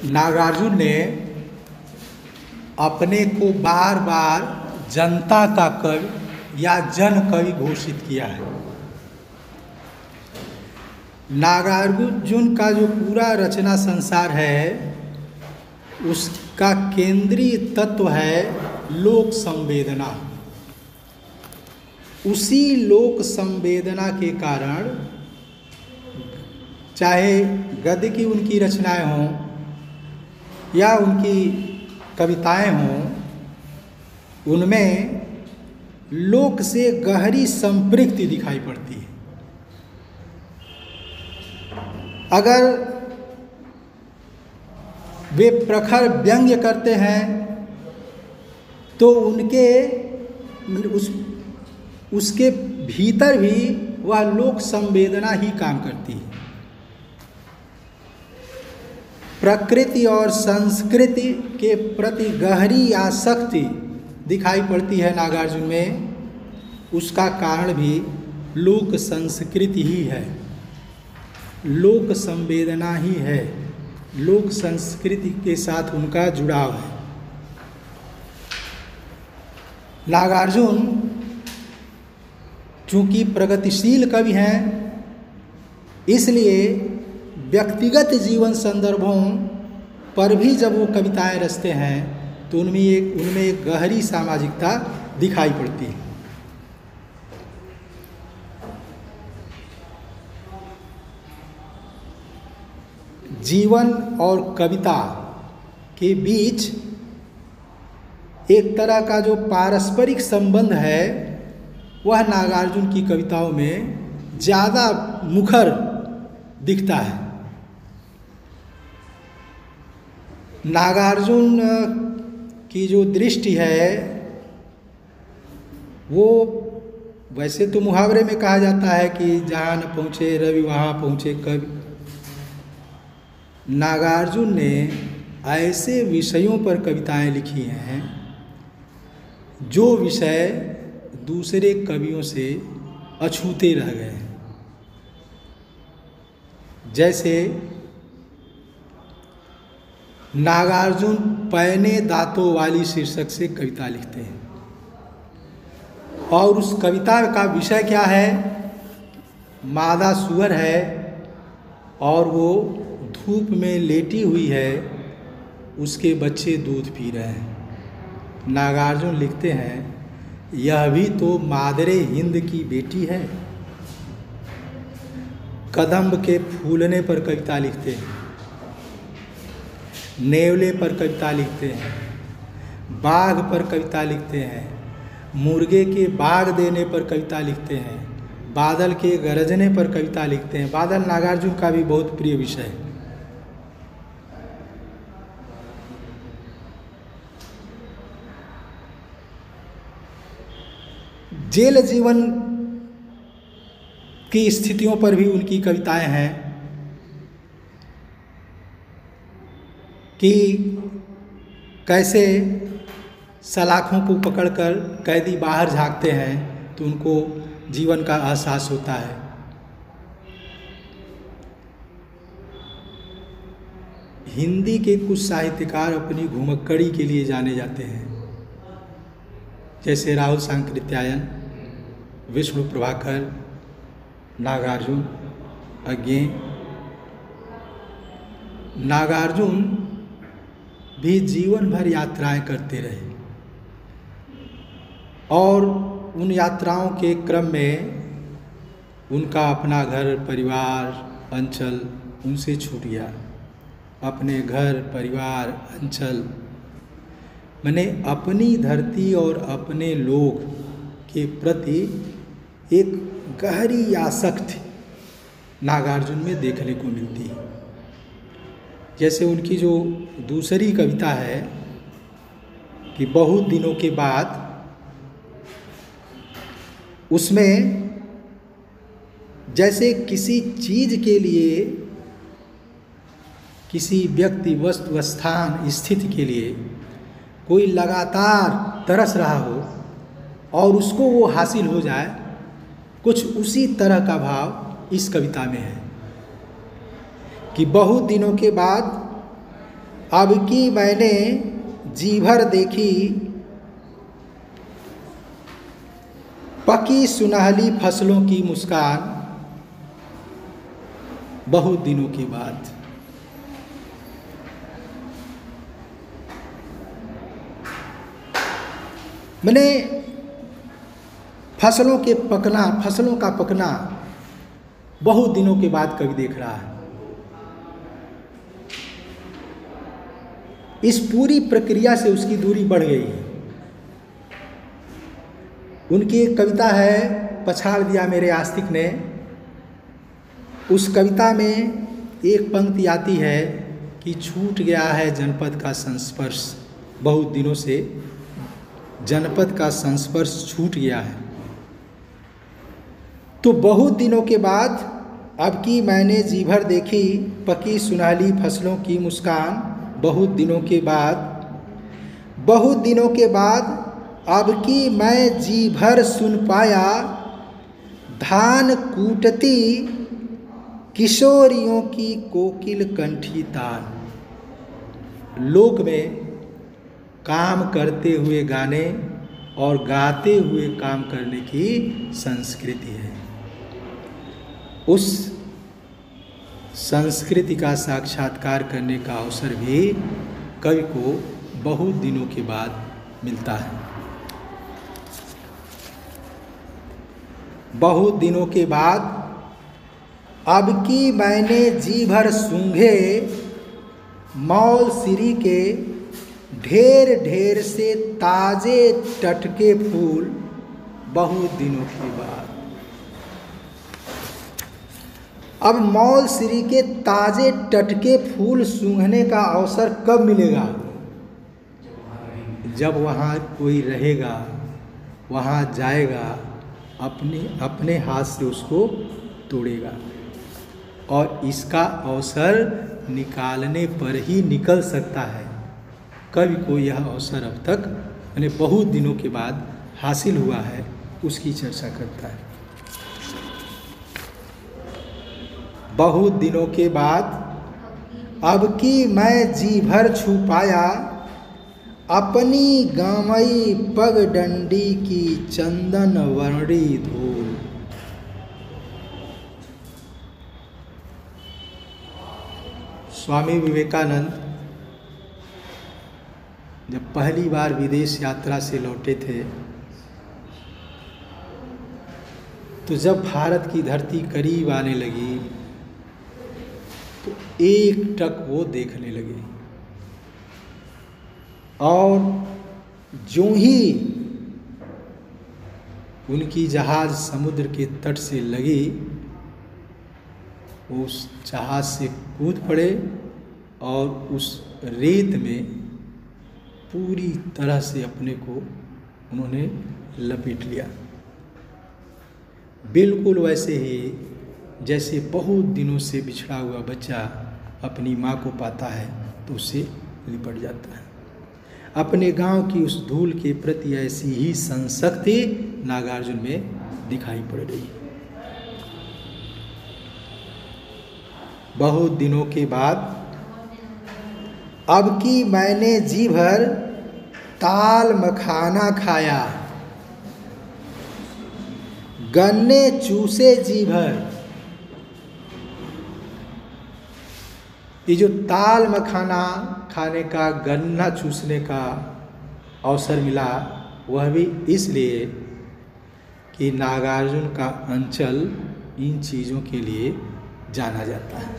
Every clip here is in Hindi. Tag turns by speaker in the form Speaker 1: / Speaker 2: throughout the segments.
Speaker 1: नागार्जुन ने अपने को बार बार जनता का कवि या जन कवि घोषित किया है। नागार्जुन का जो पूरा रचना संसार है उसका केंद्रीय तत्व है लोक संवेदना। उसी लोक संवेदना के कारण चाहे गद्य की उनकी रचनाएं हों या उनकी कविताएं हों, उनमें लोक से गहरी संपृक्ति दिखाई पड़ती है। अगर वे प्रखर व्यंग्य करते हैं तो उनके उसके भीतर भी वह लोक संवेदना ही काम करती है। प्रकृति और संस्कृति के प्रति गहरी आसक्ति दिखाई पड़ती है नागार्जुन में। उसका कारण भी लोक संस्कृति ही है, लोक संवेदना ही है, लोक संस्कृति के साथ उनका जुड़ाव है। नागार्जुन चूंकि प्रगतिशील कवि हैं, इसलिए व्यक्तिगत जीवन संदर्भों पर भी जब वो कविताएं रचते हैं तो उनमें एक गहरी सामाजिकता दिखाई पड़ती है। जीवन और कविता के बीच एक तरह का जो पारस्परिक संबंध है वह नागार्जुन की कविताओं में ज़्यादा मुखर दिखता है। नागार्जुन की जो दृष्टि है वो वैसे तो मुहावरे में कहा जाता है कि जहाँ न पहुँचे रवि वहाँ पहुँचे कवि। नागार्जुन ने ऐसे विषयों पर कविताएं लिखी हैं जो विषय दूसरे कवियों से अछूते रह गए हैं। जैसे नागार्जुन पैने दांतों वाली शीर्षक से कविता लिखते हैं और उस कविता का विषय क्या है? मादा सूअर है और वो धूप में लेटी हुई है, उसके बच्चे दूध पी रहे हैं। नागार्जुन लिखते हैं यह भी तो मादरे हिंद की बेटी है। कदम्ब के फूलने पर कविता लिखते हैं, नेवले पर कविता लिखते हैं, बाघ पर कविता लिखते हैं, मुर्गे के बाग देने पर कविता लिखते हैं, बादल के गरजने पर कविता लिखते हैं। बादल नागार्जुन का भी बहुत प्रिय विषय है। जेल जीवन की स्थितियों पर भी उनकी कविताएं हैं कि कैसे सलाखों को पकड़कर कैदी बाहर झांकते हैं तो उनको जीवन का एहसास होता है। हिंदी के कुछ साहित्यकार अपनी घुमक्कड़ी के लिए जाने जाते हैं, जैसे राहुल सांकृत्यायन, विष्णु प्रभाकर, नागार्जुन, अज्ञेय। नागार्जुन भी जीवन भर यात्राएं करते रहे और उन यात्राओं के क्रम में उनका अपना घर परिवार अंचल उनसे छूट गया। अपने घर परिवार अंचल मैंने अपनी धरती और अपने लोग के प्रति एक गहरी आसक्ति नागार्जुन में देखने को मिलती है। जैसे उनकी जो दूसरी कविता है कि बहुत दिनों के बाद, उसमें जैसे किसी चीज के लिए, किसी व्यक्ति वस्तु स्थान स्थिति के लिए कोई लगातार तरस रहा हो और उसको वो हासिल हो जाए, कुछ उसी तरह का भाव इस कविता में है कि बहुत दिनों के बाद अब की मैंने जी भर देखी पकी सुनहली फसलों की मुस्कान, बहुत दिनों के बाद। मैंने फसलों का पकना बहुत दिनों के बाद कवि देख रहा है। इस पूरी प्रक्रिया से उसकी दूरी बढ़ गई है। उनकी एक कविता है पछाड़ दिया मेरे आस्तिक ने। उस कविता में एक पंक्ति आती है कि छूट गया है जनपद का संस्पर्श, बहुत दिनों से जनपद का संस्पर्श छूट गया है। तो बहुत दिनों के बाद अब की मैंने जी भर देखी पकी सुनहली फसलों की मुस्कान, बहुत दिनों के बाद अब की मैं जी भर सुन पाया धान कूटती किशोरियों की कोकिल कंठी तान। लोक में काम करते हुए गाने और गाते हुए काम करने की संस्कृति है। उस संस्कृति का साक्षात्कार करने का अवसर भी कवि को बहुत दिनों के बाद मिलता है। बहुत दिनों के बाद अब की मैंने जी भर सूंघे मौल सिरी के ढेर ढेर से ताजे टटके फूल, बहुत दिनों के बाद। अब मौल सिरी के ताजे टटके फूल सूंघने का अवसर कब मिलेगा? जब वहाँ कोई रहेगा, वहाँ जाएगा, अपने हाथ से उसको तोड़ेगा। और इसका अवसर निकालने पर ही निकल सकता है। कवि को यह अवसर अब तक यानी बहुत दिनों के बाद हासिल हुआ है, उसकी चर्चा करता है। बहुत दिनों के बाद अब की मैं जी भर छू पाया अपनी गामई पग डंडी की चंदन वर्णी धूल। स्वामी विवेकानंद जब पहली बार विदेश यात्रा से लौटे थे, तो जब भारत की धरती करीब आने लगी तो एक टक वो देखने लगे, और जो ही उनकी जहाज समुद्र के तट से लगी, उस जहाज से कूद पड़े और उस रेत में पूरी तरह से अपने को उन्होंने लपेट लिया। बिल्कुल वैसे ही जैसे बहुत दिनों से बिछड़ा हुआ बच्चा अपनी माँ को पाता है तो उससे लिपट जाता है। अपने गांव की उस धूल के प्रति ऐसी ही संशक्ति नागार्जुन में दिखाई पड़ रही है। बहुत दिनों के बाद अब की मैंने जी भर ताल मखाना खाया गन्ने चूसे जी भर। ये जो ताल मखाना खाने का, गन्ना चूसने का अवसर मिला, वह भी इसलिए कि नागार्जुन का अंचल इन चीज़ों के लिए जाना जाता है,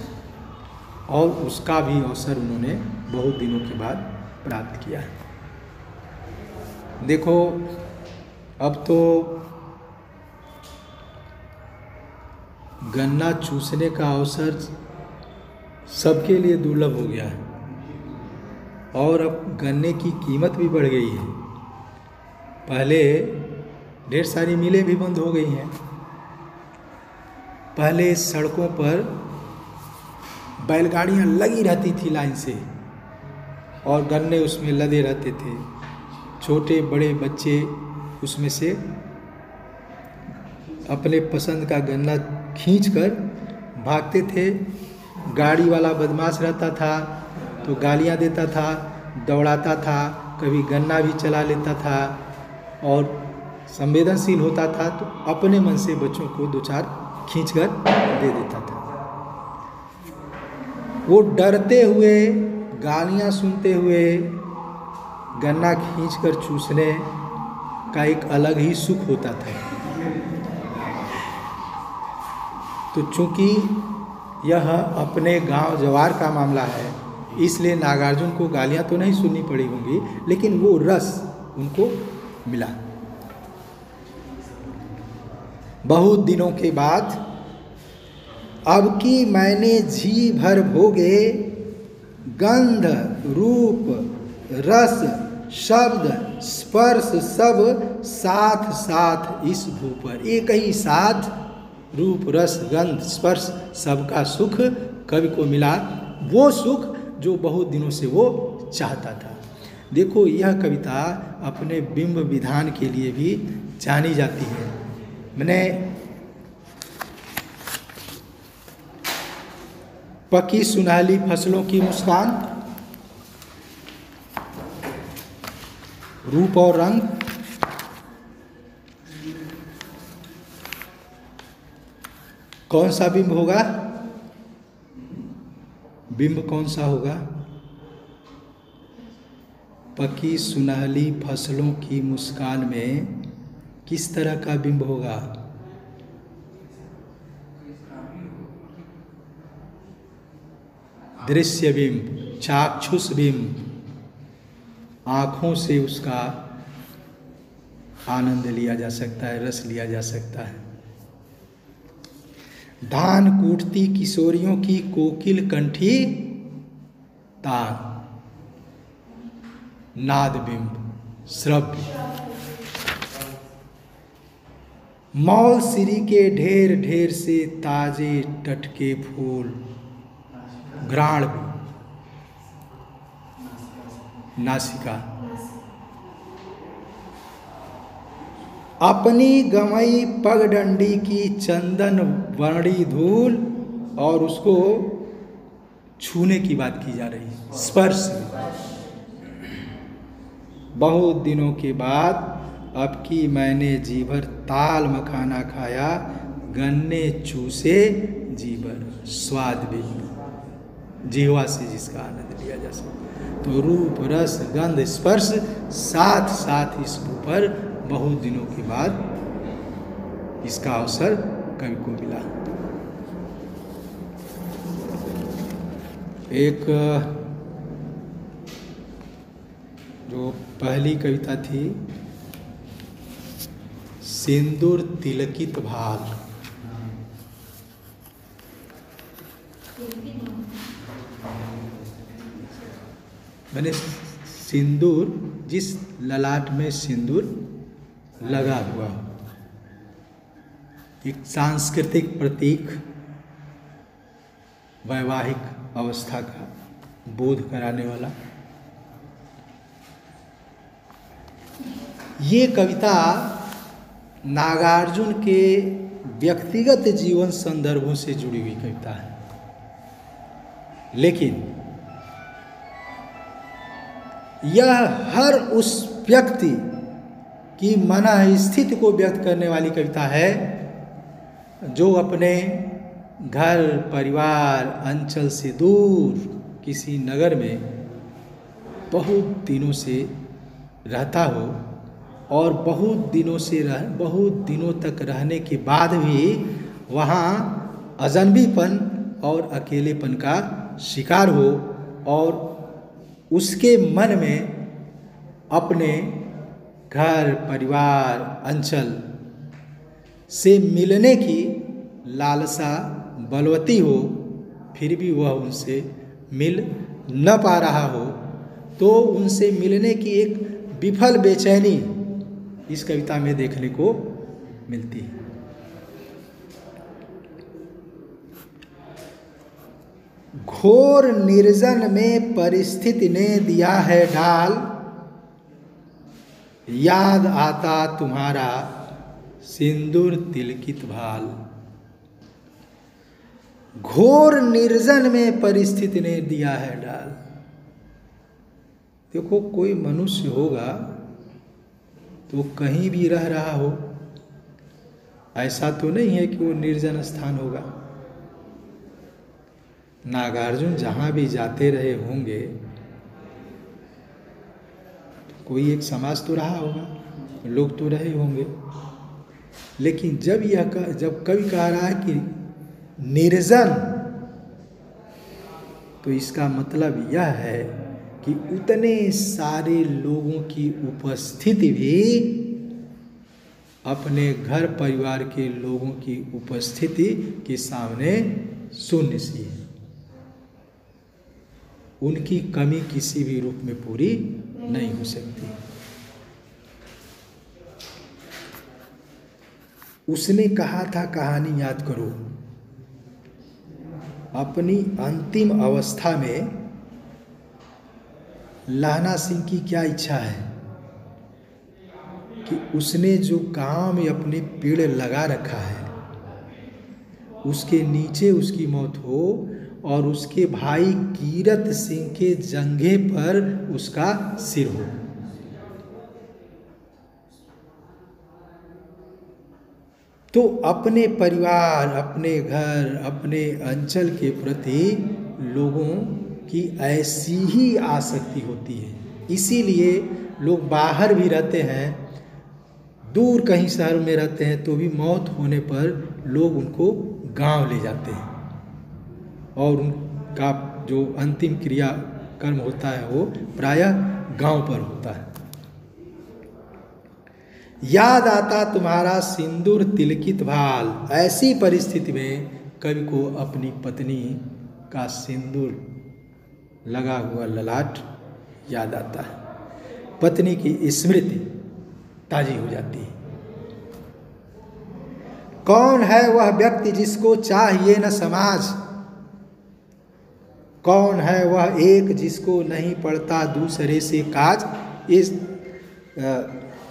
Speaker 1: और उसका भी अवसर उन्होंने बहुत दिनों के बाद प्राप्त किया है। देखो, अब तो गन्ना चूसने का अवसर सबके लिए दुर्लभ हो गया है, और अब गन्ने की कीमत भी बढ़ गई है। पहले ढेर सारी मिलें भी बंद हो गई हैं। पहले सड़कों पर बैलगाड़ियाँ लगी रहती थी लाइन से, और गन्ने उसमें लदे रहते थे। छोटे बड़े बच्चे उसमें से अपने पसंद का गन्ना खींचकर भागते थे। गाड़ी वाला बदमाश रहता था, तो गालियाँ देता था, दौड़ाता था, कभी गन्ना भी चला लेता था और संवेदनशील होता था तो अपने मन से बच्चों को दो चार खींचकर दे देता था। वो डरते हुए, गालियाँ सुनते हुए गन्ना खींचकर चूसने का एक अलग ही सुख होता था। तो चूंकि यह अपने गांव जवार का मामला है, इसलिए नागार्जुन को गालियां तो नहीं सुननी पड़ी होंगी, लेकिन वो रस उनको मिला। बहुत दिनों के बाद अब की मैंने जी भर भोगे, गंध रूप रस शब्द स्पर्श सब साथ साथ इस भू पर। एक ही साथ रूप रस गंध स्पर्श सबका सुख कवि को मिला, वो सुख जो बहुत दिनों से वो चाहता था। देखो, यह कविता अपने बिंब विधान के लिए भी जानी जाती है। मैंने पकी सुनहली फसलों की मुस्कान, रूप और रंग, कौन सा बिंब होगा? बिंब कौन सा होगा? पकी सुनहली फसलों की मुस्कान में किस तरह का बिंब होगा? दृश्य बिंब, चाक्षुष बिंब, आँखों से उसका आनंद लिया जा सकता है, रस लिया जा सकता है। धान कूटती किशोरियों की कोकिल कंठी तान, नाद बिंब, श्रव्य। मौल सिरी के ढेर ढेर से ताजे टटके फूल, घ्राण बिंब, नासिका। अपनी गंवई पगडंडी की चंदन वर्णी धूल, और उसको छूने की बात की जा रही है, स्पर्श। बहुत दिनों के बाद अब की मैंने जी भर ताल मखाना खाया, गन्ने चूसे जी भर, स्वाद भी जिह्वा से जिसका आनंद लिया जा सकता। तो रूप रस गंध स्पर्श साथ साथ इस ऊपर बहुत दिनों के बाद इसका अवसर कवि को मिला। एक जो पहली कविता थी, सिंदूर तिलकित भाल, मैंने सिंदूर, जिस ललाट में सिंदूर लगा हुआ, एक सांस्कृतिक प्रतीक, वैवाहिक अवस्था का बोध कराने वाला। ये कविता नागार्जुन के व्यक्तिगत जीवन संदर्भों से जुड़ी हुई कविता है, लेकिन यह हर उस व्यक्ति की मन स्थिति को व्यक्त करने वाली कविता है जो अपने घर परिवार अंचल से दूर किसी नगर में बहुत दिनों से रहता हो, और बहुत दिनों तक रहने के बाद भी वहाँ अजनबीपन और अकेलेपन का शिकार हो, और उसके मन में अपने घर परिवार अंचल से मिलने की लालसा बलवती हो, फिर भी वह उनसे मिल न पा रहा हो, तो उनसे मिलने की एक विफल बेचैनी इस कविता में देखने को मिलती है। घोर निर्जन में परिस्थिति ने दिया है ढाल, याद आता तुम्हारा सिंदूर तिलकित भाल। घोर निर्जन में परिस्थिति ने दिया है ढाल, देखो, कोई मनुष्य होगा तो कहीं भी रह रहा हो, ऐसा तो नहीं है कि वो निर्जन स्थान होगा। नागार्जुन जहाँ भी जाते रहे होंगे तो कोई एक समाज तो रहा होगा, लोग तो रहे होंगे। लेकिन जब कवि कह रहा है कि निर्जन, तो इसका मतलब यह है कि उतने सारे लोगों की उपस्थिति भी अपने घर परिवार के लोगों की उपस्थिति के सामने शून्य सी है। उनकी कमी किसी भी रूप में पूरी नहीं हो सकती। उसने कहा था, कहानी याद करो, अपनी अंतिम अवस्था में लहना सिंह की क्या इच्छा है कि उसने जो गांव में अपने पेड़ लगा रखा है उसके नीचे उसकी मौत हो और उसके भाई कीरत सिंह के जंघे पर उसका सिर हो। तो अपने परिवार, अपने घर, अपने अंचल के प्रति लोगों की ऐसी ही आसक्ति होती है। इसीलिए लोग बाहर भी रहते हैं, दूर कहीं शहर में रहते हैं, तो भी मौत होने पर लोग उनको गांव ले जाते हैं और उनका जो अंतिम क्रियाकर्म होता है वो प्रायः गांव पर होता है। याद आता तुम्हारा सिंदूर तिलकित भाल। ऐसी परिस्थिति में कवि को अपनी पत्नी का सिंदूर लगा हुआ ललाट याद आता है, पत्नी की स्मृति ताजी हो जाती है। कौन है वह व्यक्ति जिसको चाहिए न समाज, कौन है वह एक जिसको नहीं पड़ता दूसरे से काज। इस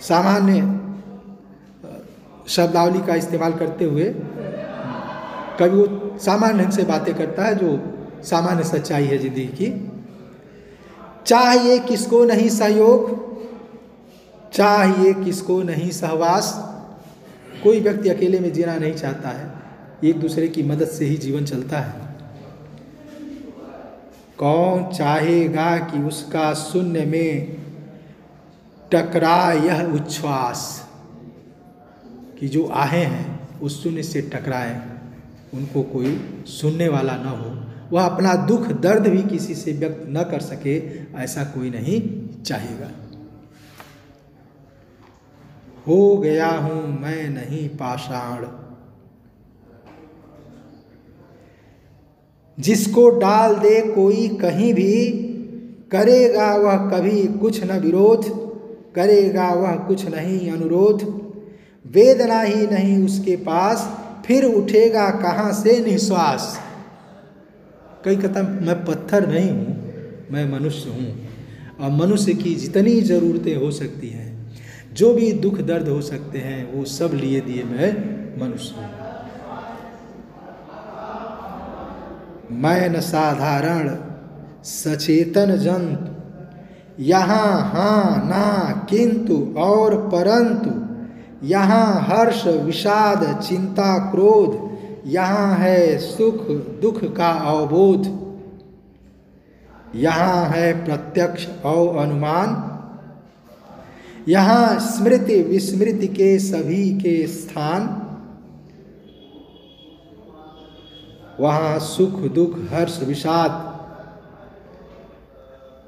Speaker 1: सामान्य शब्दावली का इस्तेमाल करते हुए कभी वो सामान्य ढंग से बातें करता है जो सामान्य सच्चाई है जिंदगी की। चाहिए किसको नहीं सहयोग, चाहिए किसको नहीं सहवास। कोई व्यक्ति अकेले में जीना नहीं चाहता है, एक दूसरे की मदद से ही जीवन चलता है। कौन चाहेगा कि उसका शून्य में टकराए यह उच्छ्वास, कि जो आहें हैं उस शून्य से टकराएं, उनको कोई सुनने वाला न हो, वह अपना दुख दर्द भी किसी से व्यक्त न कर सके, ऐसा कोई नहीं चाहेगा। हो गया हूं मैं नहीं पाषाण, जिसको डाल दे कोई कहीं भी, करेगा वह कभी कुछ न विरोध, करेगा वह कुछ नहीं अनुरोध। वेदना ही नहीं उसके पास, फिर उठेगा कहाँ से निश्वास। कई कहता मैं पत्थर नहीं हूँ, मैं मनुष्य हूँ, और मनुष्य की जितनी ज़रूरतें हो सकती हैं, जो भी दुख दर्द हो सकते हैं, वो सब लिए दिए मैं मनुष्य हूँ। मैं न साधारण सचेतन जंतु, यहाँ हाँ ना किंतु और परंतु, यहाँ हर्ष विषाद चिंता क्रोध, यहाँ है सुख दुख का अवबोध, यहाँ है प्रत्यक्ष और अनुमान, यहाँ स्मृति विस्मृति के सभी के स्थान, वहाँ सुख दुख हर्ष विषाद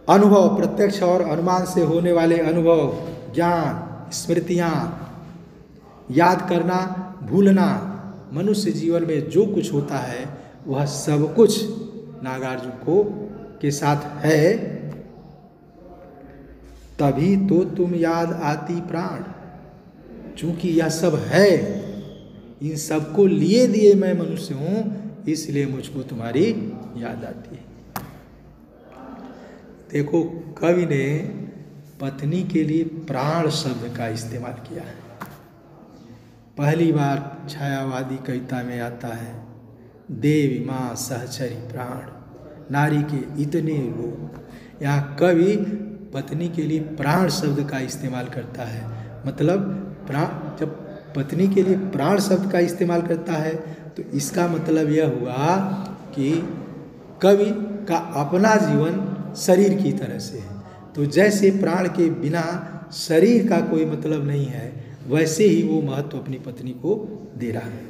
Speaker 1: अनुभव, प्रत्यक्ष और अनुमान से होने वाले अनुभव, ज्ञान, स्मृतियाँ, याद करना भूलना, मनुष्य जीवन में जो कुछ होता है वह सब कुछ नागार्जुन को के साथ है। तभी तो तुम याद आती प्राण, चूंकि यह सब है, इन सबको लिए दिए मैं मनुष्य हूँ, इसलिए मुझको तुम्हारी याद आती है। देखो, कवि ने पत्नी के लिए प्राण शब्द का इस्तेमाल किया है। पहली बार छायावादी कविता में आता है, देवी माँ सहचरी प्राण, नारी के इतने रूप। यहाँ कवि पत्नी के लिए प्राण शब्द का इस्तेमाल करता है। मतलब प्राण, जब पत्नी के लिए प्राण शब्द का इस्तेमाल करता है तो इसका मतलब यह हुआ कि कवि का अपना जीवन शरीर की तरह से है। तो जैसे प्राण के बिना शरीर का कोई मतलब नहीं है, वैसे ही वो महत्व अपनी पत्नी को दे रहा है।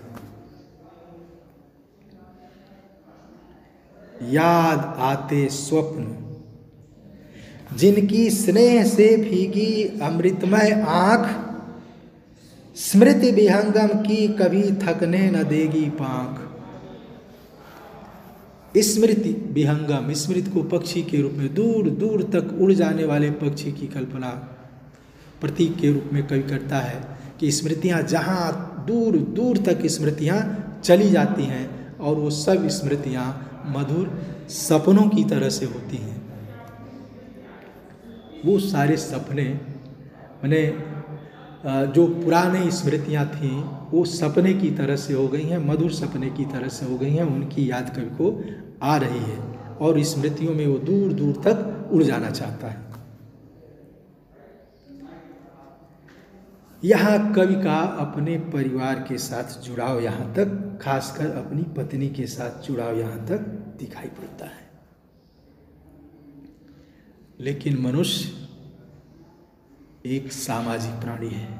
Speaker 1: याद आते स्वप्न, जिनकी स्नेह से भीगी अमृतमय आंख, स्मृति विहंगम की कभी थकने न देगी पांख। स्मृति विहंगम, स्मृति को पक्षी के रूप में दूर दूर तक उड़ जाने वाले पक्षी की कल्पना प्रतीक के रूप में कवि करता है कि स्मृतियाँ जहाँ दूर दूर तक स्मृतियाँ चली जाती हैं और वो सब स्मृतियाँ मधुर सपनों की तरह से होती हैं। वो सारे सपने मैंने जो पुराने स्मृतियाँ थीं वो सपने की तरह से हो गई हैं, मधुर सपने की तरह से हो गई हैं। उनकी याद कवि को आ रही है और स्मृतियों में वो दूर दूर तक उड़ जाना चाहता है। यहाँ कवि का अपने परिवार के साथ जुड़ाव यहाँ तक, खासकर अपनी पत्नी के साथ जुड़ाव यहाँ तक दिखाई पड़ता है। लेकिन मनुष्य एक सामाजिक प्राणी है।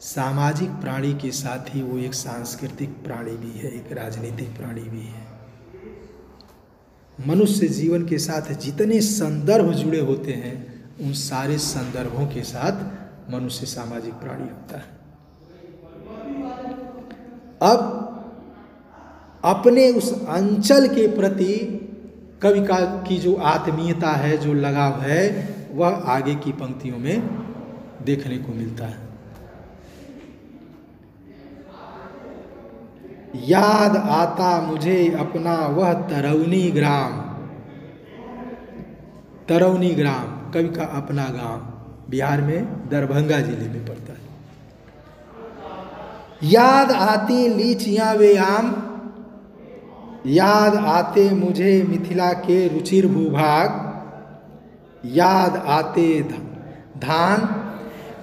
Speaker 1: सामाजिक प्राणी के साथ ही वो एक सांस्कृतिक प्राणी भी है, एक राजनीतिक प्राणी भी है। मनुष्य जीवन के साथ जितने संदर्भ जुड़े होते हैं, उन सारे संदर्भों के साथ मनुष्य सामाजिक प्राणी होता है। अब अपने उस अंचल के प्रति कवि की जो आत्मीयता है, जो लगाव है, वह आगे की पंक्तियों में देखने को मिलता है। याद आता मुझे अपना वह तरौनी ग्राम। तरौनी ग्राम कवि का अपना गांव, बिहार में दरभंगा जिले में पड़ता है। याद आती लीचियां वे आम, याद आते मुझे मिथिला के रुचिर भूभाग। याद आते धान,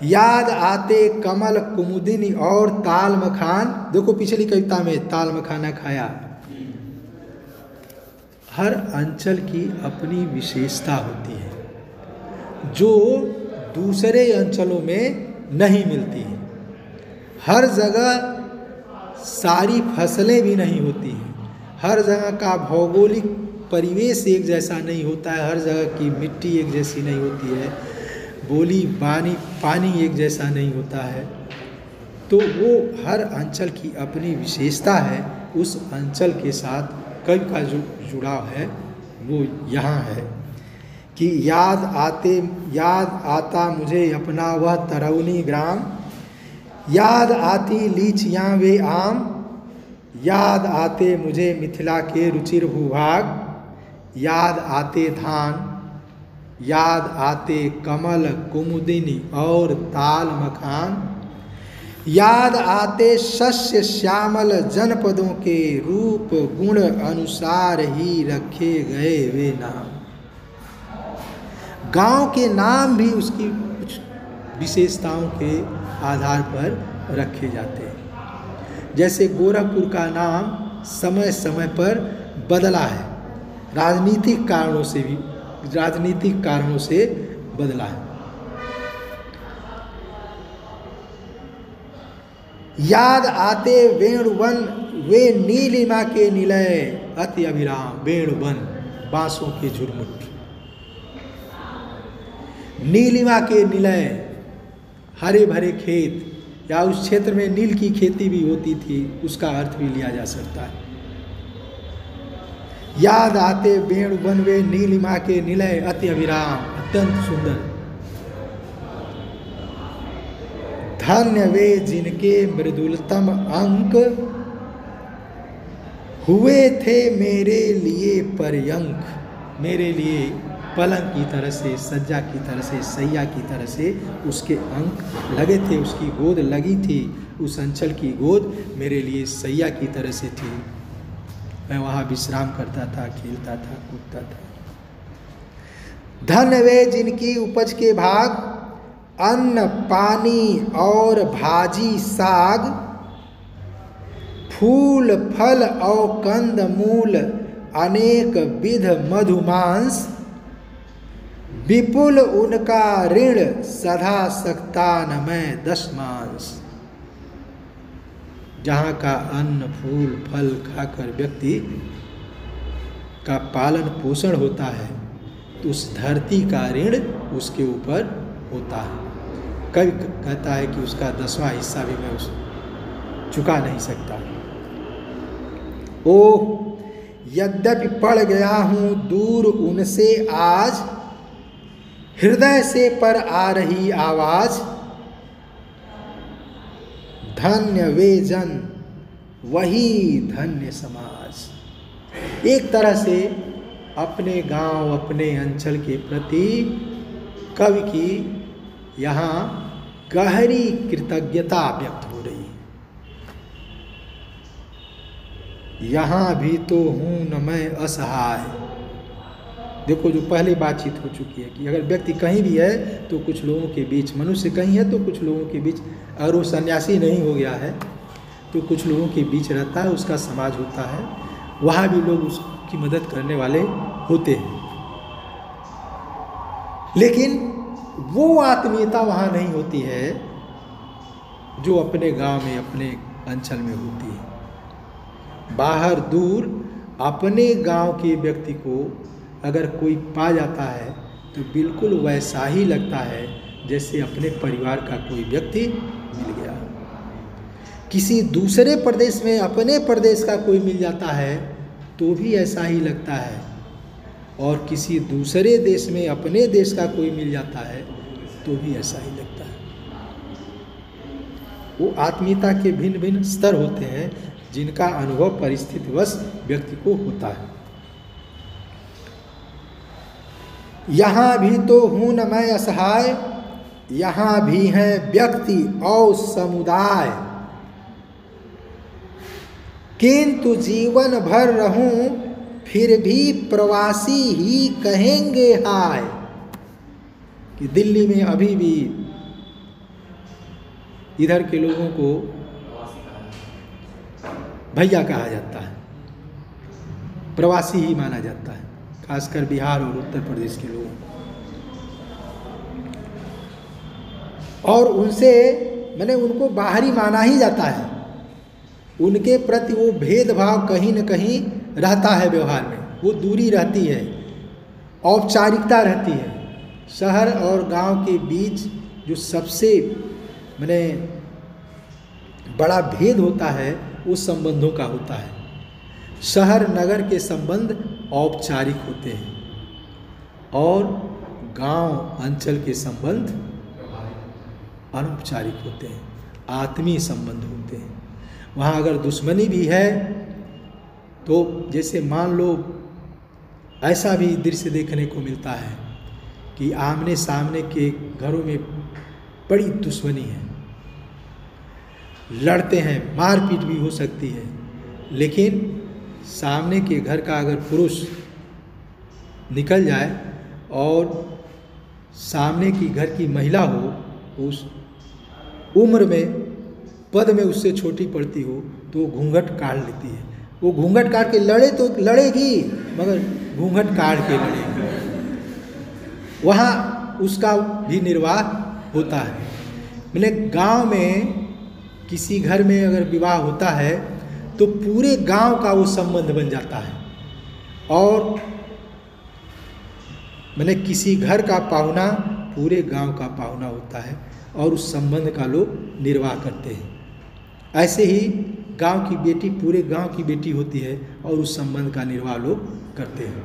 Speaker 1: याद आते कमल कुमुदिनी और ताल मखान। देखो पिछली कविता में ताल मखाना खाया। हर अंचल की अपनी विशेषता होती है जो दूसरे अंचलों में नहीं मिलती है। हर जगह सारी फसलें भी नहीं होती हैं। हर जगह का भौगोलिक परिवेश एक जैसा नहीं होता है। हर जगह की मिट्टी एक जैसी नहीं होती है। बोली पानी एक जैसा नहीं होता है। तो वो हर अंचल की अपनी विशेषता है। उस अंचल के साथ कवि का जो जुड़ाव है वो यहाँ है कि याद आता मुझे अपना वह तरौनी ग्राम। याद आती लीचियां वे आम, याद आते मुझे मिथिला के रुचिर भूभाग। याद आते धान, याद आते कमल कुमुदिनी और ताल मखान। याद आते शस्य श्यामल जनपदों के रूप गुण अनुसार ही रखे गए वे नाम। गांव के नाम भी उसकी कुछ विशेषताओं के आधार पर रखे जाते हैं। जैसे गोरखपुर का नाम समय समय पर बदला है, राजनीतिक कारणों से बदला है। याद आते वेणुवन वे नीलिमा के निलय अति अभिराम। वेणुवन बांसों के झुरमुट, नीलिमा के निलय हरे भरे खेत, या उस क्षेत्र में नील की खेती भी होती थी, उसका अर्थ भी लिया जा सकता है। याद आते वेणुवन वे नीलिमा के निलय अति अभिराम, अत्यंत सुंदर। धन्य वे जिनके मृदुलतम अंक हुए थे मेरे लिए पर्यंक। मेरे लिए पलंग की तरह से, सज्जा की तरह से, सैया की तरह से उसके अंक लगे थे, उसकी गोद लगी थी। उस अंचल की गोद मेरे लिए सैया की तरह से थी। मैं वहाँ विश्राम करता था, खेलता था, कूदता था। धन वे जिनकी उपज के भाग, अन्न पानी और भाजी साग, फूल फल और कंद मूल अनेक विध मधुमांस, विपुल उनका ऋण सदा सकता न मैं दशमांश। जहाँ का अन्न फूल फल खाकर व्यक्ति का पालन पोषण होता है तो उस धरती का ऋण उसके ऊपर होता है। कभी कहता है कि उसका 10वां हिस्सा भी मैं चुका नहीं सकता। ओह यद्यपि पड़ गया हूँ दूर उनसे आज, हृदय से पर आ रही आवाज, धन्य वे जन वही धन्य समाज। एक तरह से अपने गांव अपने अंचल के प्रति कवि की यहाँ गहरी कृतज्ञता व्यक्त हो रही है। यहाँ भी तो हूँ न मैं असहाय। देखो जो पहले बातचीत हो चुकी है कि अगर व्यक्ति कहीं भी है तो कुछ लोगों के बीच, मनुष्य कहीं है तो कुछ लोगों के बीच, अगर वो सन्यासी नहीं हो गया है तो कुछ लोगों के बीच रहता है, उसका समाज होता है, वहाँ भी लोग उसकी मदद करने वाले होते हैं। लेकिन वो आत्मीयता वहाँ नहीं होती है जो अपने गांव में अपने अंचल में होती है। बाहर दूर अपने गांव के व्यक्ति को अगर कोई पा जाता है तो बिल्कुल वैसा ही लगता है जैसे अपने परिवार का कोई व्यक्ति मिल गया। किसी दूसरे प्रदेश में अपने प्रदेश का कोई मिल जाता है तो भी ऐसा ही लगता है, और किसी दूसरे देश में अपने देश का कोई मिल जाता है तो भी ऐसा ही लगता है। वो आत्मीयता के भिन्न भिन्न स्तर होते हैं जिनका अनुभव परिस्थितिवश व्यक्ति को होता है। यहाँ भी तो हूँ न मैं असहाय, यहाँ भी हैं व्यक्ति और समुदाय, किंतु जीवन भर रहूं फिर भी प्रवासी ही कहेंगे हाय। कि दिल्ली में अभी भी इधर के लोगों को भैया कहा जाता है, प्रवासी ही माना जाता है, खासकर बिहार और उत्तर प्रदेश के लोग। और उनसे मैंने उनको बाहरी माना ही जाता है, उनके प्रति वो भेदभाव कहीं न कहीं रहता है, व्यवहार में वो दूरी रहती है, औपचारिकता रहती है। शहर और गांव के बीच जो सबसे मैंने बड़ा भेद होता है वो संबंधों का होता है। शहर नगर के संबंध औपचारिक होते हैं और गांव अंचल के संबंध अनौपचारिक होते हैं, आत्मीय संबंध होते हैं। वहाँ अगर दुश्मनी भी है तो जैसे मान लो ऐसा भी दृश्य देखने को मिलता है कि आमने सामने के घरों में बड़ी दुश्मनी है, लड़ते हैं, मारपीट भी हो सकती है, लेकिन सामने के घर का अगर पुरुष निकल जाए और सामने की घर की महिला हो, उस उम्र में पद में उससे छोटी पड़ती हो तो वो घूंघट काट लेती है। वो घूंघट काट के लड़े तो लड़ेगी, मगर घूंघट काट के लड़ेगी। वहाँ उसका भी निर्वाह होता है। मैंने गांव में किसी घर में अगर विवाह होता है तो पूरे गांव का वो संबंध बन जाता है, और मैंने किसी घर का पाहुना पूरे गांव का पाहुना होता है और उस संबंध का लोग निर्वाह करते हैं। ऐसे ही गांव की बेटी पूरे गांव की बेटी होती है और उस संबंध का निर्वाह लोग करते हैं।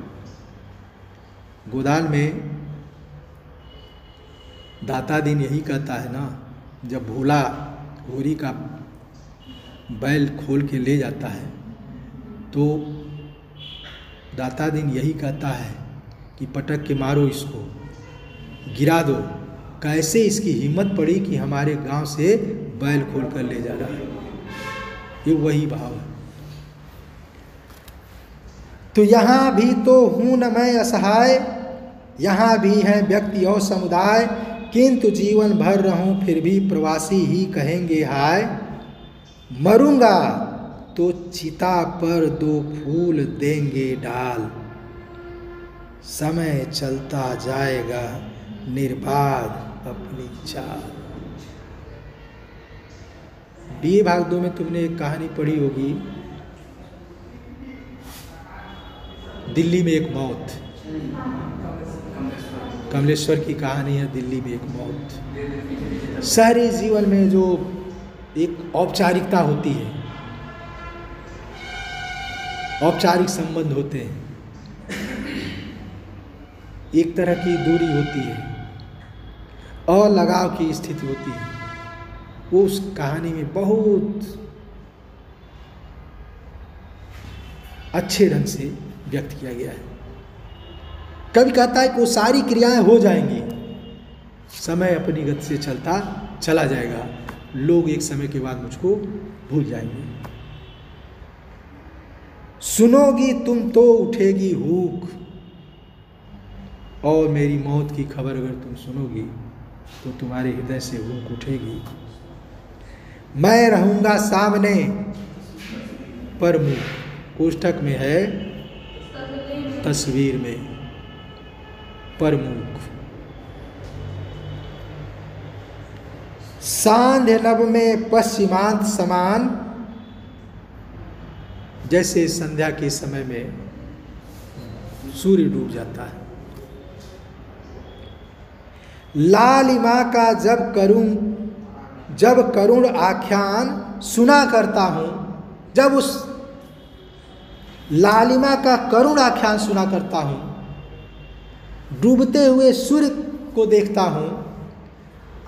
Speaker 1: गोदान में दाता दिन यही कहता है ना, जब भोला होरी का बैल खोल के ले जाता है तो दाता दिन यही कहता है कि पटक के मारो इसको, गिरा दो, कैसे इसकी हिम्मत पड़ी कि हमारे गांव से बैल खोल कर ले जा रहा है। ये वही भाव है। तो यहाँ भी तो हूँ न मैं असहाय, यहाँ भी हैं व्यक्ति और समुदाय, किंतु जीवन भर रहूं फिर भी प्रवासी ही कहेंगे हाय। मरूंगा तो चिता पर 2 फूल देंगे डाल, समय चलता जाएगा निर्बाध अपनी चाल। बीए भाग 2 में तुमने एक कहानी पढ़ी होगी, दिल्ली में एक मौत। कमलेश्वर की कहानी है, दिल्ली में एक मौत। शहरी जीवन में जो एक औपचारिकता होती है, औपचारिक संबंध होते हैं, एक तरह की दूरी होती है और लगाव की स्थिति होती है, वो उस कहानी में बहुत अच्छे ढंग से व्यक्त किया गया है। कवि कहता है कि वो सारी क्रियाएं हो जाएंगी, समय अपनी गति से चलता चला जाएगा, लोग एक समय के बाद मुझको भूल जाएंगे। सुनोगी तुम तो उठेगी हुक, और मेरी मौत की खबर अगर तुम सुनोगी तो तुम्हारे हृदय से हुक उठेगी। मैं रहूंगा सामने पर मुंह, कोष्ठक में है तस्वीर में प्रमुख। सांध्य नभ में पश्चिमांत समान, जैसे संध्या के समय में सूर्य डूब जाता है। लालिमा का जब करुण आख्यान सुना करता हूं, जब उस लालिमा का करुण आख्यान सुना करता हूं, डूबते हुए सूर्य को देखता हूं,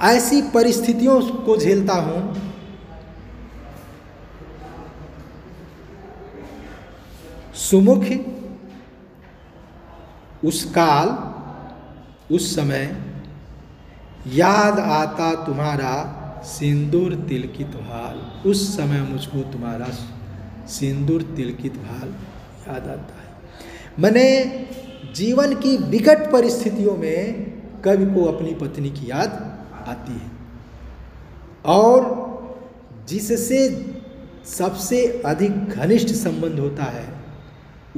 Speaker 1: ऐसी परिस्थितियों को झेलता हूं, सुमुख उस काल उस समय याद आता तुम्हारा सिंदूर तिलकित भाल। उस समय मुझको तुम्हारा सिंदूर तिलकित भाल याद आता है। मैंने जीवन की विकट परिस्थितियों में कवि को अपनी पत्नी की याद आती है, और जिससे सबसे अधिक घनिष्ठ संबंध होता है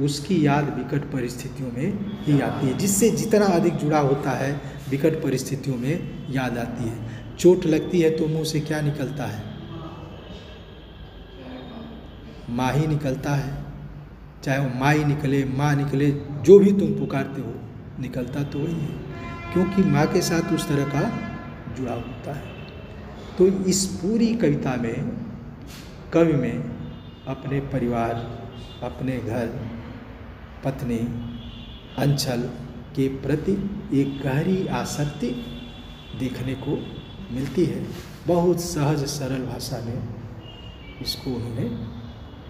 Speaker 1: उसकी याद विकट परिस्थितियों में ही आती है। जिससे जितना अधिक जुड़ा होता है विकट परिस्थितियों में याद आती है। चोट लगती है तो मुंह से क्या निकलता है? माँ ही निकलता है, चाहे वो माई निकले, माँ निकले, जो भी तुम पुकारते हो, निकलता तो वही है, क्योंकि माँ के साथ उस तरह का जुड़ाव होता है। तो इस पूरी कविता में कवि में अपने परिवार, अपने घर, पत्नी, अंचल के प्रति एक गहरी आसक्ति देखने को मिलती है। बहुत सहज सरल भाषा में इसको उन्होंने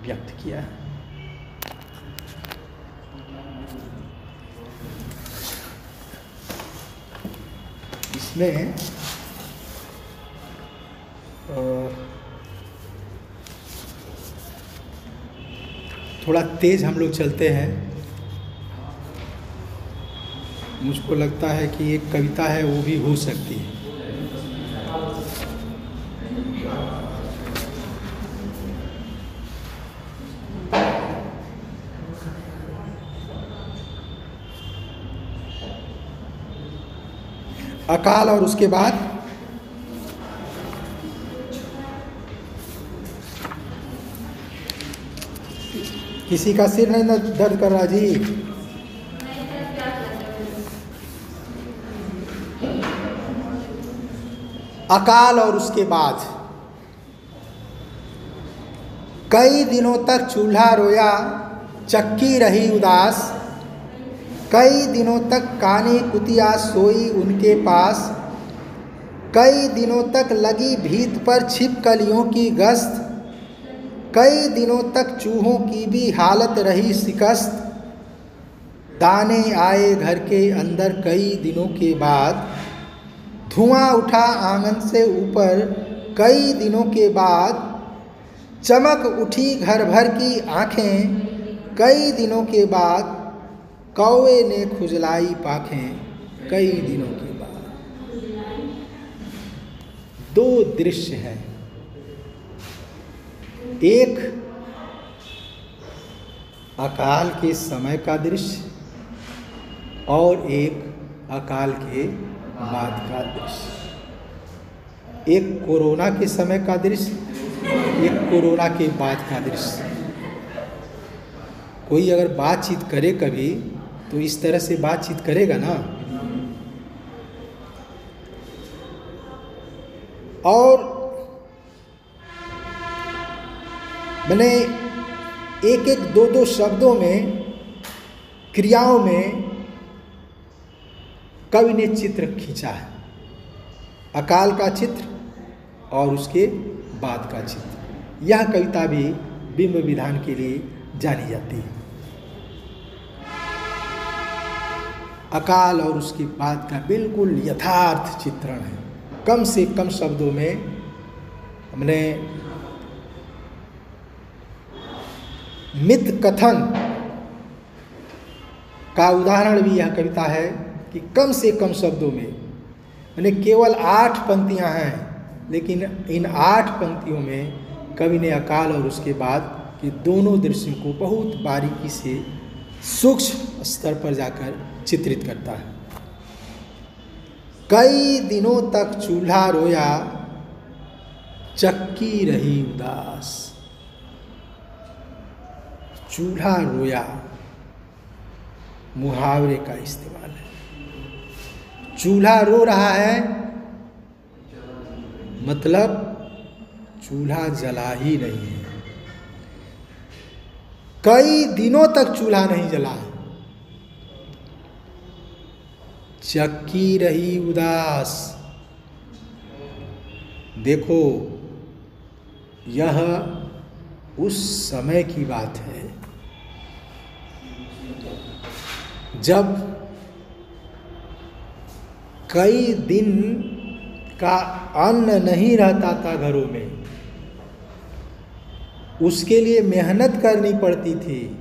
Speaker 1: व्यक्त किया है। इसमें थोड़ा तेज हम लोग चलते हैं। मुझको लगता है कि एक कविता है वो भी हो सकती है। अकाल और उसके बाद किसी का सिर नहीं दर्द कर रहा जी? अकाल और उसके बाद कई दिनों तक चूल्हा रोया, चक्की रही उदास, कई दिनों तक कानी कुतिया सोई उनके पास, कई दिनों तक लगी भीत पर छिपकलियों की गश्त, कई दिनों तक चूहों की भी हालत रही शिकस्त, दाने आए घर के अंदर कई दिनों के बाद, धुआं उठा आंगन से ऊपर कई दिनों के बाद, चमक उठी घर भर की आंखें कई दिनों के बाद, कौवे ने खुजलाई पाखें कई दिनों के बाद। दो दृश्य हैं, एक अकाल के समय का दृश्य और एक अकाल के बाद का दृश्य। एक कोरोना के समय का दृश्य, एक कोरोना के बाद का दृश्य। कोई अगर बातचीत करे कभी तो इस तरह से बातचीत करेगा ना। और मैंने एक एक दो दो शब्दों में, क्रियाओं में कवि ने चित्र खींचा है, अकाल का चित्र और उसके बाद का चित्र। यह कविता भी बिंब विधान के लिए जानी जाती है। अकाल और उसके बाद का बिल्कुल यथार्थ चित्रण है। कम से कम शब्दों में हमने मिथ कथन का उदाहरण भी यह कविता है कि कम से कम शब्दों में, मैंने केवल 8 पंक्तियां हैं, लेकिन इन 8 पंक्तियों में कवि ने अकाल और उसके बाद के दोनों दृश्यों को बहुत बारीकी से सूक्ष्म स्तर पर जाकर चित्रित करता है। कई दिनों तक चूल्हा रोया, चक्की रही उदास। चूल्हा रोया मुहावरे का इस्तेमाल है। चूल्हा रो रहा है मतलब चूल्हा जला ही नहीं है। कई दिनों तक चूल्हा नहीं जला है। चक्की रही उदास। देखो, यह उस समय की बात है जब कई दिन का अन्न नहीं रहता था घरों में। उसके लिए मेहनत करनी पड़ती थी।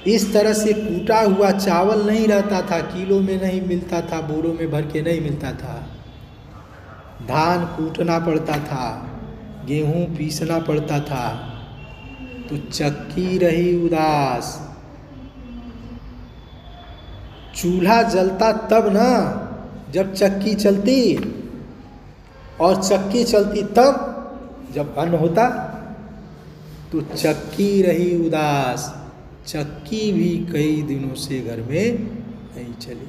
Speaker 1: इस तरह से कूटा हुआ चावल नहीं रहता था, किलो में नहीं मिलता था, बोरों में भर के नहीं मिलता था। धान कूटना पड़ता था, गेहूं पीसना पड़ता था। तो चक्की रही उदास। चूल्हा जलता तब ना जब चक्की चलती, और चक्की चलती तब जब अन्न होता। तो चक्की रही उदास। चक्की भी कई दिनों से घर में नहीं चली।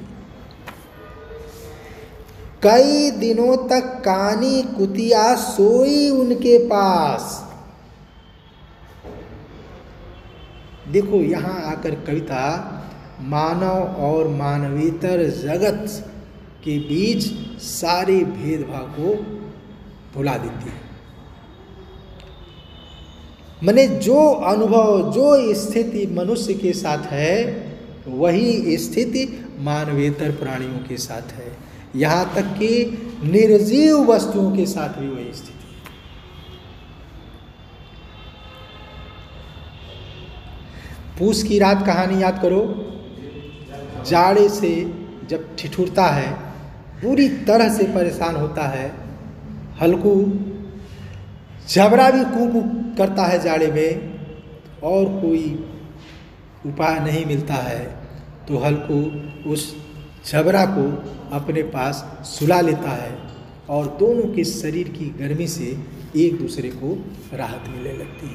Speaker 1: कई दिनों तक कानी कुतिया सोई उनके पास। देखो, यहां आकर कविता मानव और मानवेतर जगत के बीच सारे भेदभाव को भुला देती है। माने जो अनुभव, जो स्थिति मनुष्य के साथ है, वही स्थिति मानवेतर प्राणियों के साथ है। यहाँ तक कि निर्जीव वस्तुओं के साथ भी वही स्थिति है। पूस की रात कहानी याद करो। जाड़े से जब ठिठुरता है, पूरी तरह से परेशान होता है। हल्कू जबरा भी कू करता है जाड़े में, और कोई उपाय नहीं मिलता है। तो हल्कू उस जबरा को अपने पास सुला लेता है, और दोनों के शरीर की गर्मी से एक दूसरे को राहत मिलने लगती है।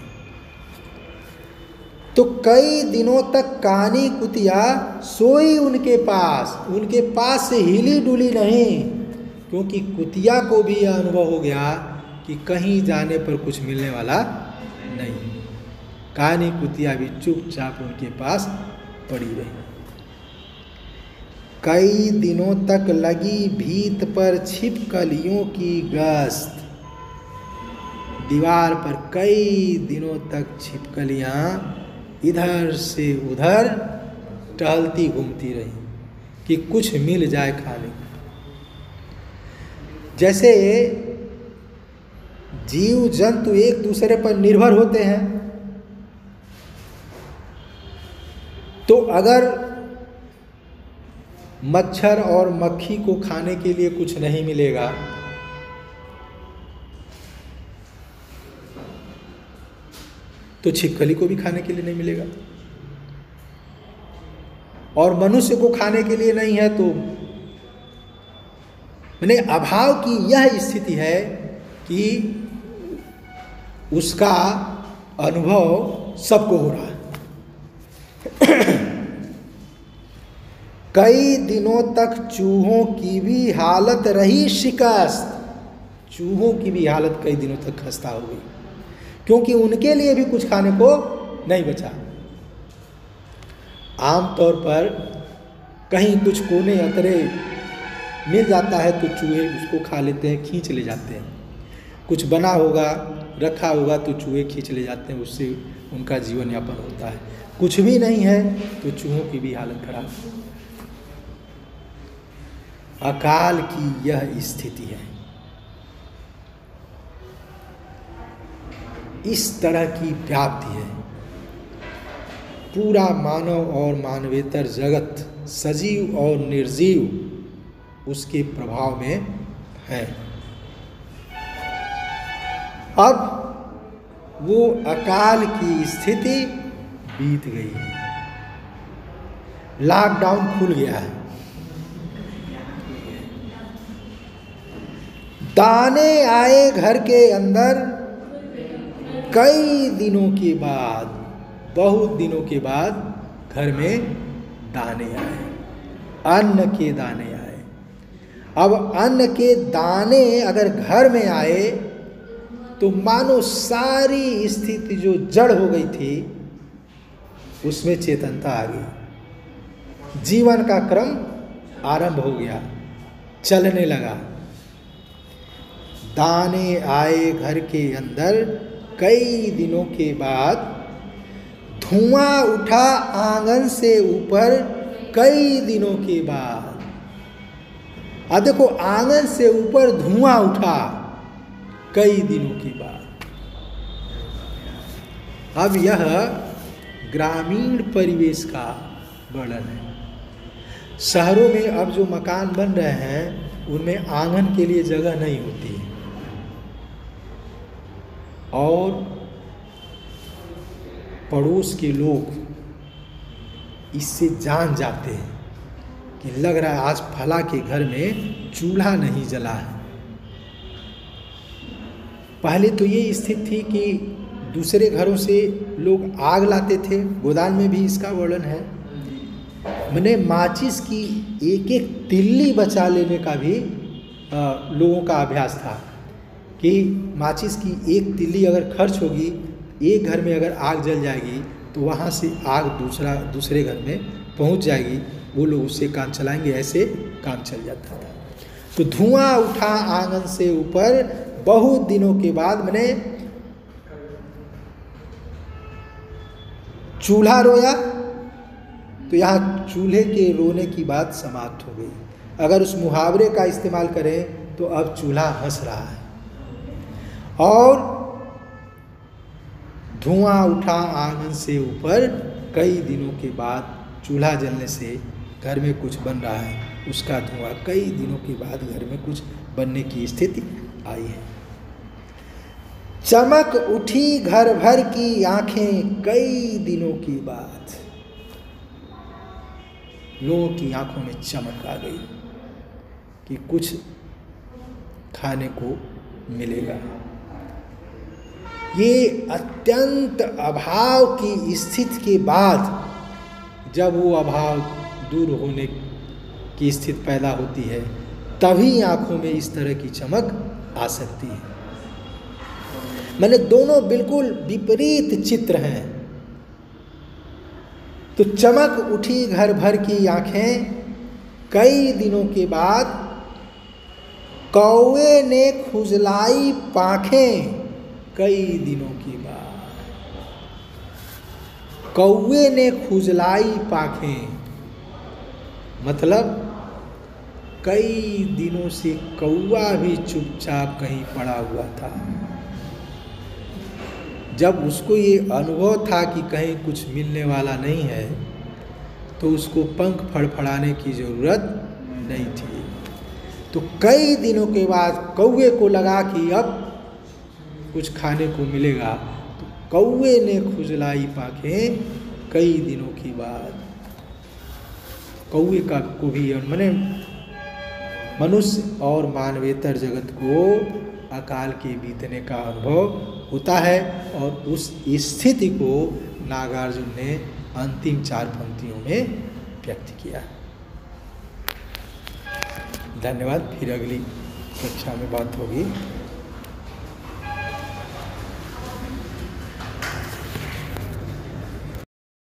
Speaker 1: तो कई दिनों तक कानी कुतिया सोई उनके पास से हिली डुली नहीं, क्योंकि कुतिया को भी यह अनुभव हो गया कि कहीं जाने पर कुछ मिलने वाला नहीं। कानी कुतिया भी चुपचाप उनके पास पड़ी रही। कई दिनों तक लगी भीत पर छिपकलियों की गश्त। दीवार पर कई दिनों तक छिपकलियां इधर से उधर टहलती घूमती रही कि कुछ मिल जाए खाने को। जैसे जीव जंतु एक दूसरे पर निर्भर होते हैं, तो अगर मच्छर और मक्खी को खाने के लिए कुछ नहीं मिलेगा, तो छिपकली को भी खाने के लिए नहीं मिलेगा, और मनुष्य को खाने के लिए नहीं है, तो मैंने अभाव की यह स्थिति है कि उसका अनुभव सबको हो रहा है। कई दिनों तक चूहों की भी हालत रही शिकस्त, चूहों की भी हालत कई दिनों तक खस्ता हो गई, क्योंकि उनके लिए भी कुछ खाने को नहीं बचा। आमतौर पर कहीं कुछ कोने अतरे मिल जाता है तो चूहे उसको खा लेते हैं, खींच ले जाते हैं। कुछ बना होगा, रखा होगा तो चूहे खींच ले जाते हैं, उससे उनका जीवन यापन होता है। कुछ भी नहीं है तो चूहों की भी हालत खराब। अकाल की यह स्थिति है। इस तरह की व्याप्ति है। पूरा मानव और मानवेतर जगत, सजीव और निर्जीव, उसके प्रभाव में है। अब वो अकाल की स्थिति बीत गई है, लॉकडाउन खुल गया है। दाने आए घर के अंदर, कई दिनों के बाद, बहुत दिनों के बाद घर में दाने आए, अन्न के दाने आए। अब अन्न के दाने अगर घर में आए तो मानो सारी स्थिति जो जड़ हो गई थी उसमें चेतनता आ गई, जीवन का क्रम आरंभ हो गया, चलने लगा। दाने आए घर के अंदर, कई दिनों के बाद धुआं उठा आंगन से ऊपर, कई दिनों के बाद। अब देखो, आंगन से ऊपर धुआं उठा कई दिनों के बाद। अब यह ग्रामीण परिवेश का वर्णन है। शहरों में अब जो मकान बन रहे हैं उनमें आंगन के लिए जगह नहीं होती है, और पड़ोस के लोग इससे जान जाते हैं कि लग रहा है आज फला के घर में चूल्हा नहीं जला है। पहले तो ये स्थिति थी कि दूसरे घरों से लोग आग लाते थे, गोदान में भी इसका वर्णन है। मैंने माचिस की एक एक तिल्ली बचा लेने का भी लोगों का अभ्यास था कि माचिस की एक तिल्ली अगर खर्च होगी, एक घर में अगर आग जल जाएगी तो वहाँ से आग दूसरे घर में पहुँच जाएगी, वो लोग उससे काम चलाएंगे, ऐसे काम चल जाता था। तो धुआं उठा आंगन से ऊपर, बहुत दिनों के बाद मैंने चूल्हा रोया, तो यहाँ चूल्हे के रोने की बात समाप्त हो गई। अगर उस मुहावरे का इस्तेमाल करें तो अब चूल्हा हंस रहा है। और धुआं उठा आंगन से ऊपर, कई दिनों के बाद चूल्हा जलने से घर में कुछ बन रहा है, उसका धुआं कई दिनों के बाद घर में कुछ बनने की स्थिति आई है। चमक उठी घर भर की आंखें, कई दिनों के बाद लोगों की आंखों में चमक आ गई कि कुछ खाने को मिलेगा। ये अत्यंत अभाव की स्थिति के बाद, जब वो अभाव दूर होने की स्थिति पैदा होती है, तभी आंखों में इस तरह की चमक आ सकती है। मैंने दोनों बिल्कुल विपरीत चित्र हैं। तो चमक उठी घर भर की आंखें, कई दिनों के बाद कौवे ने खुजलाई पांखें, कई दिनों के बाद कौवे ने खुजलाई पांखें, मतलब कई दिनों से कौवा भी चुपचाप कहीं पड़ा हुआ था। जब उसको ये अनुभव था कि कहीं कुछ मिलने वाला नहीं है, तो उसको पंख फड़फड़ाने की ज़रूरत नहीं थी। तो कई दिनों के बाद कौवे को लगा कि अब कुछ खाने को मिलेगा, तो कौवे ने खुजलाई पांखें कई दिनों के बाद। कौवे का को भी माने मनुष्य और मानवेतर जगत को अकाल के बीतने का अनुभव होता है, और उस स्थिति को नागार्जुन ने अंतिम 4 पंक्तियों में व्यक्त किया। धन्यवाद। फिर अगली कक्षा में बात होगी।